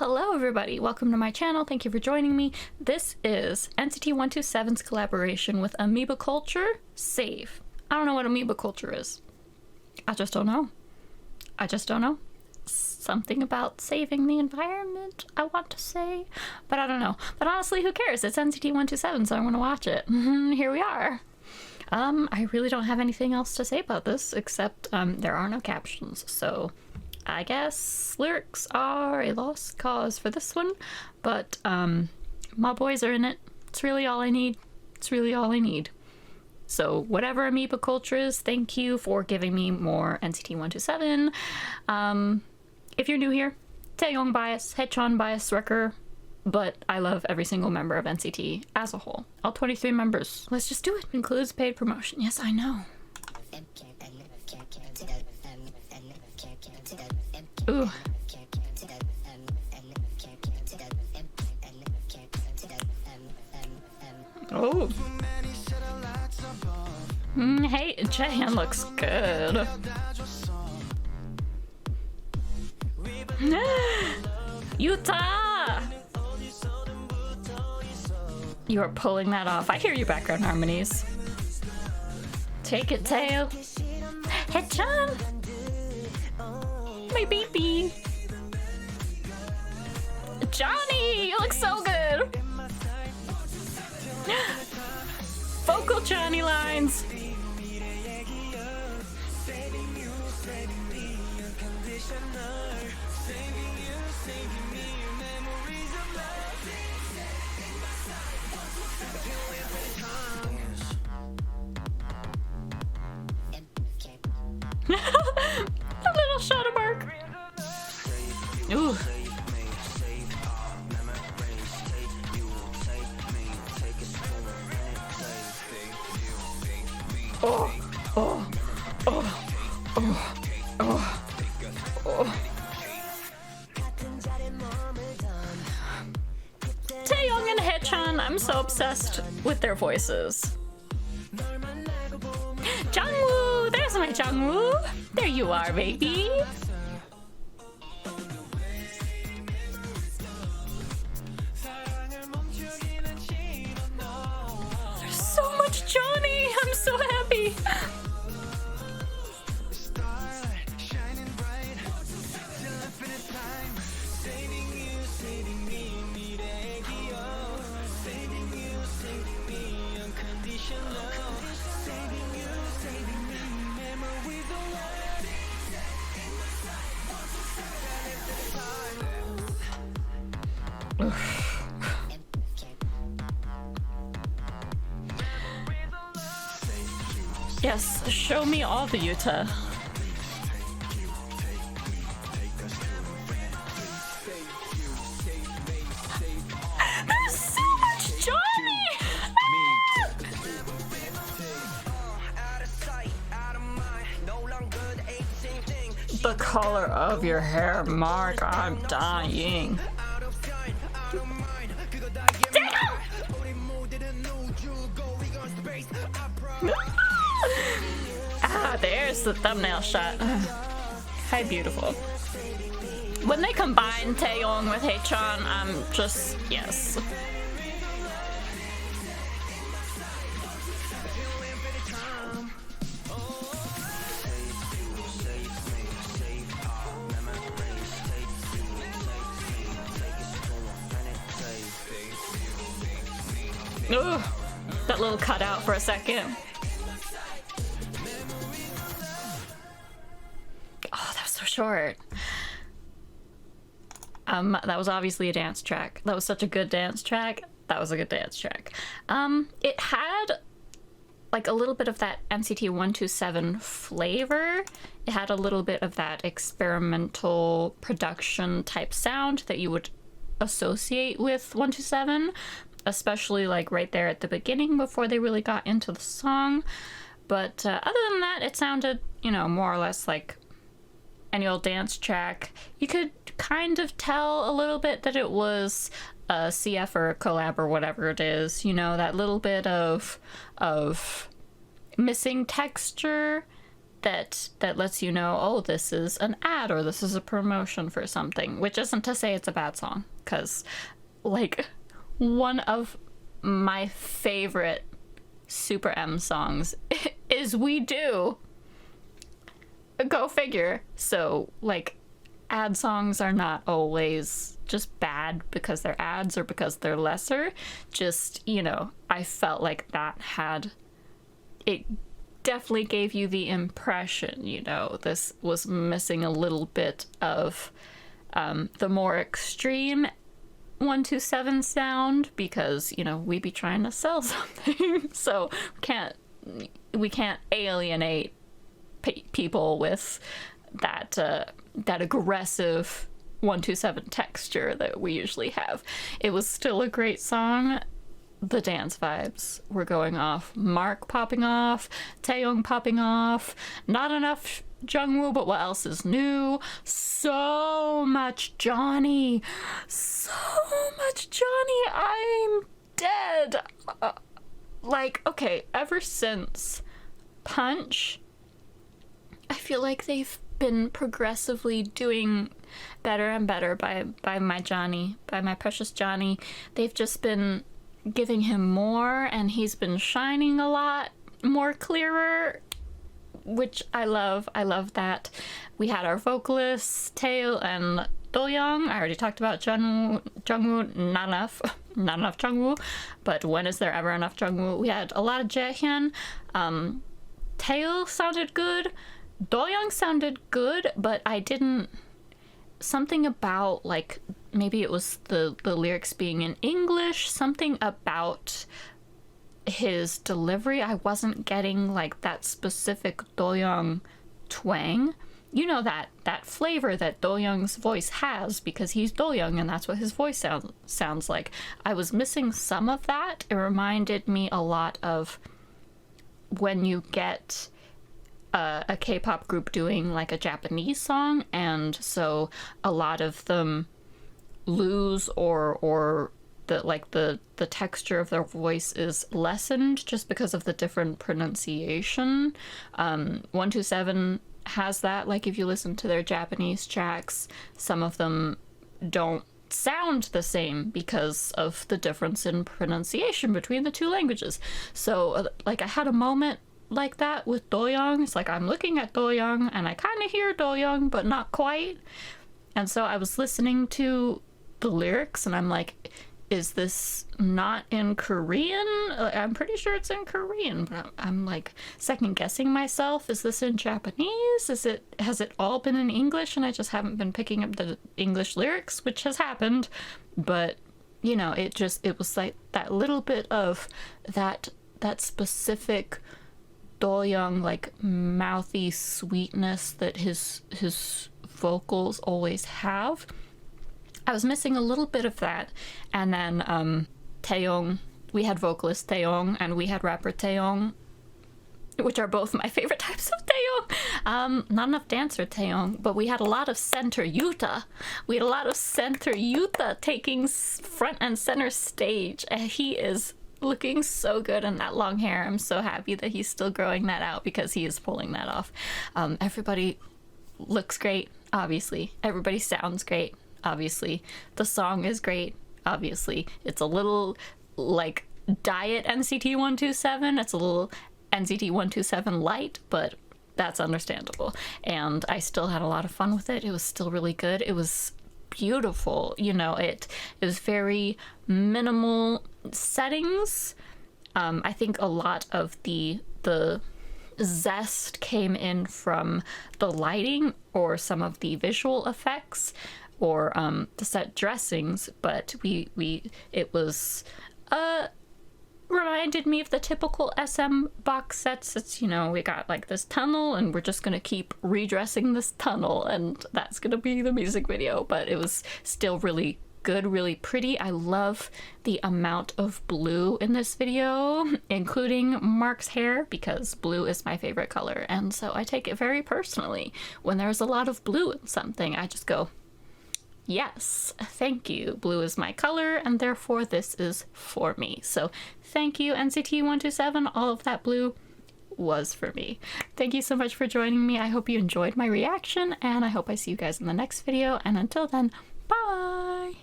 Hello everybody, welcome to my channel, thank you for joining me. This is NCT 127's collaboration with Amoeba Culture, Save. I don't know what Amoeba Culture is. I just don't know. Something about saving the environment, I want to say, but I don't know. But honestly, who cares? It's NCT 127, so I want to watch it. Here we are. I really don't have anything else to say about this, except there are no captions, so I guess lyrics are a lost cause for this one, but my boys are in it. It's really all I need. So whatever Amoeba Culture is, thank you for giving me more NCT 127. If you're new here, Taeyong bias, Haechan bias, Wrecker, but I love every single member of NCT as a whole. All 23 members. Let's just do it. Includes paid promotion. Yes, I know. Ooh. Oh. Hey, Jaehyun looks good. Yuta! You are pulling that off. I hear your background harmonies. Take it, Tae. Haechan! My baby! Johnny! You look so good! Vocal Johnny lines! A little shadow mark. Ooh. Oh, oh, oh, oh, oh, oh. Taeyong and Haechan, I'm so obsessed with their voices. Jungwoo! There's my Jungwoo! There you are, baby! There's so much Johnny! I'm so happy! Yes, show me all the Yuta. There's so much Johnny! The color of your hair, Mark, I'm dying. Ah, there's the thumbnail shot. How beautiful. When they combine Taeyong with Haechan, I'm just, yes. Ooh, that little cutout for a second. Oh, that was so short. That was obviously a dance track. That was such a good dance track. That was a good dance track. It had like a little bit of that NCT 127 flavor. It had a little bit of that experimental production type sound that you would associate with 127, especially like right there at the beginning before they really got into the song. But other than that, it sounded, you know, more or less like any old dance track. You could kind of tell a little bit that it was a CF or a collab or whatever it is, you know, that little bit of missing texture that lets you know, oh, this is an ad or this is a promotion for something, which isn't to say it's a bad song, because like one of my favorite Super M songs is We Do. Go figure. So like ad songs are not always just bad because they're ads or because they're lesser. Just, you know, I felt like that had, it definitely gave you the impression, you know, this was missing a little bit of the more extreme 127 sound, because, you know, we be trying to sell something. So we can't alienate people with that that aggressive 127 texture that we usually have. It was still a great song. The dance vibes were going off. Mark popping off, Taeyong popping off, not enough Jungwoo, but what else is new? So much Johnny. So much Johnny. I'm dead. Like, okay, ever since Punch, I feel like they've been progressively doing better and better by my Johnny, by my precious Johnny. They've just been giving him more, and he's been shining a lot more clearer, which I love. I love that. We had our vocalists, Tae and Do-young. I already talked about Jungwoo. Not enough. Not enough Jungwoo. But when is there ever enough Jungwoo? We had a lot of Jaehyun. Tae sounded good. Do-young sounded good, but I didn't... Something about, like, maybe it was the lyrics being in English, something about his delivery. I wasn't getting, like, that specific Do-young twang. You know, that flavor that Do-young's voice has, because he's Do-young and that's what his voice sounds like. I was missing some of that. It reminded me a lot of when you get a K-pop group doing like a Japanese song, and so a lot of them lose or the texture of their voice is lessened just because of the different pronunciation. 127 has that. Like, if you listen to their Japanese tracks, some of them don't sound the same because of the difference in pronunciation between the two languages. So like, I had a moment like that with Do-young. It's like I'm looking at Do-young and I kind of hear Do-young, but not quite. And so I was listening to the lyrics and I'm like, is this not in Korean? I'm pretty sure it's in Korean, but I'm like second guessing myself. Is this in Japanese? Has it all been in English and I just haven't been picking up the English lyrics, which has happened. But you know, it was like that little bit of that specific Do-young, like mouthy sweetness that his vocals always have. I was missing a little bit of that. And then Taeyong, we had vocalist Taeyong and we had rapper Taeyong, which are both my favorite types of Taeyong. Not enough dancer Taeyong, but we had a lot of center Yuta. We had a lot of center Yuta taking front and center stage. And he is looking so good in that long hair. I'm so happy that he's still growing that out because he is pulling that off. Everybody looks great, obviously. Everybody sounds great, obviously. The song is great, obviously. It's a little like diet NCT 127. It's a little NCT 127 light, but that's understandable. And I still had a lot of fun with it. It was still really good. It was beautiful. You know, it was very minimal settings. I think a lot of the zest came in from the lighting or some of the visual effects or the set dressings, but it was reminded me of the typical SM box sets. It's, you know, we got like this tunnel and we're just gonna keep redressing this tunnel and that's gonna be the music video. But it was still really good, really pretty. I love the amount of blue in this video, including Mark's hair, because blue is my favorite color, and so I take it very personally when there's a lot of blue in something. I just go, yes, thank you. Blue is my color, and therefore this is for me. So thank you, NCT 127. All of that blue was for me. Thank you so much for joining me. I hope you enjoyed my reaction, and I hope I see you guys in the next video, and until then, bye!